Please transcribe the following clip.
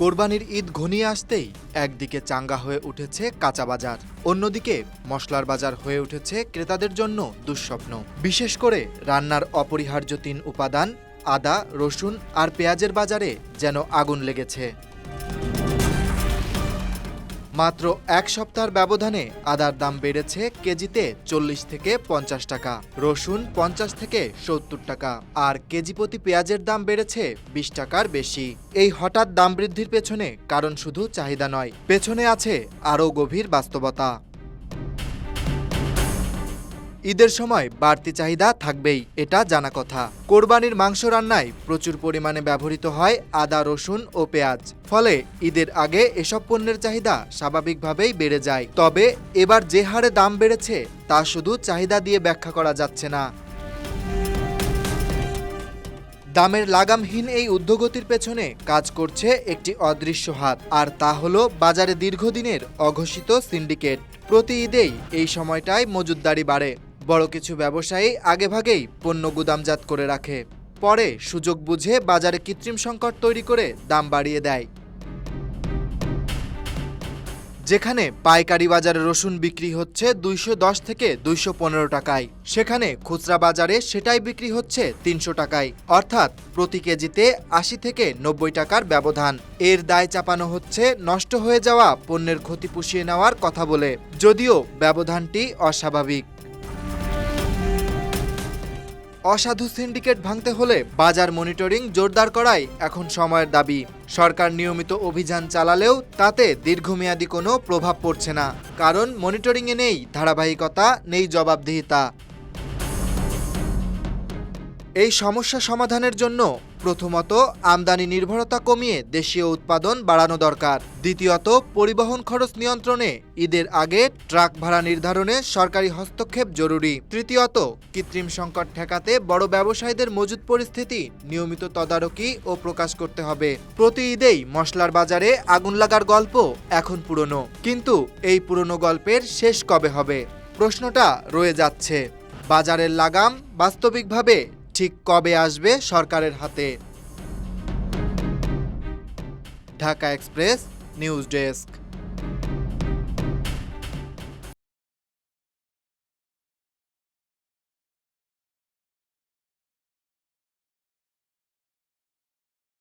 কোরবানির ঈদ ঘনিয়ে আসতেই একদিকে চাঙ্গা হয়ে উঠেছে কাঁচা বাজার, অন্যদিকে মশলার বাজার হয়ে উঠেছে ক্রেতাদের জন্য দুঃস্বপ্ন। বিশেষ করে রান্নার অপরিহার্য ৩ উপাদান আদা, রসুন আর পেঁয়াজের বাজারে যেন আগুন লেগেছে। মাত্র এক সপ্তাহের ব্যবধানে আদার দাম বেড়েছে কেজিতে ৪০ থেকে ৫০ টাকা, রসুন ৫০ থেকে ৭০ টাকা আর কেজি প্রতি পেঁয়াজের দাম বেড়েছে ২০ টাকার বেশি। এই হঠাৎ দাম বৃদ্ধির পেছনে কারণ শুধু চাহিদা নয়, পেছনে আছে আরও গভীর বাস্তবতা। ঈদের সময় বাড়তি চাহিদা থাকবেই, এটা জানা কথা। কোরবানির মাংস রান্নায় প্রচুর পরিমাণে ব্যবহৃত হয় আদা, রসুন ও পেঁয়াজ, ফলে ঈদের আগে এসব পণ্যের চাহিদা স্বাভাবিকভাবেই বেড়ে যায়। তবে এবার যে হারে দাম বেড়েছে তা শুধু চাহিদা দিয়ে ব্যাখ্যা করা যাচ্ছে না। দামের লাগামহীন এই ঊর্ধ্বগতির পেছনে কাজ করছে একটি অদৃশ্য হাত, আর তা হলো বাজারে দীর্ঘদিনের অঘোষিত সিন্ডিকেট। প্রতি ঈদেই এই সময়টায় মজুতদারি বাড়ে। বড় কিছু ব্যবসায়ী আগেভাগেই পণ্য গুদামজাত করে রাখে, পরে সুযোগ বুঝে বাজারে কৃত্রিম সংকট তৈরি করে দাম বাড়িয়ে দেয়। যেখানে পাইকারি বাজারে রসুন বিক্রি হচ্ছে ২১০ থেকে ২১৫ টাকায়, সেখানে খুচরা বাজারে সেটাই বিক্রি হচ্ছে ৩০০ টাকায়, অর্থাৎ প্রতি কেজিতে ৮০ থেকে ৯০ টাকার ব্যবধান। এর দায় চাপানো হচ্ছে নষ্ট হয়ে যাওয়া পণ্যের ক্ষতি পুষিয়ে নেওয়ার কথা বলে, যদিও ব্যবধানটি অস্বাভাবিক। অসাধু সিন্ডিকেট ভাঙতে হলে বাজার মনিটরিং জোরদার করাই এখন সময়ের দাবি। সরকার নিয়মিত অভিযান চালালেও তাতে দীর্ঘমেয়াদী কোনো প্রভাব পড়ছে না, কারণ মনিটরিংয়ে নেই ধারাবাহিকতা, নেই জবাবদিহিতা। এই সমস্যা সমাধানের জন্য প্রথমত আমদানি নির্ভরতা কমিয়ে দেশীয় উৎপাদন বাড়ানো দরকার। দ্বিতীয়ত পরিবহন খরচ নিয়ন্ত্রণে ঈদের আগে ট্রাক ভাড়া নির্ধারণে সরকারি হস্তক্ষেপ জরুরি। তৃতীয়ত কৃত্রিম সংকট ঠেকাতে বড় ব্যবসায়ীদের মজুত পরিস্থিতি নিয়মিত তদারকি ও প্রকাশ করতে হবে। প্রতি ঈদেই মশলার বাজারে আগুন লাগার গল্প এখন পুরনো, কিন্তু এই পুরনো গল্পের শেষ কবে হবে? প্রশ্নটা রয়ে যাচ্ছে। বাজারের লাগাম বাস্তবিকভাবে ঠিক কবে আসবে সরকারের হাতে? Dhaka express news desk.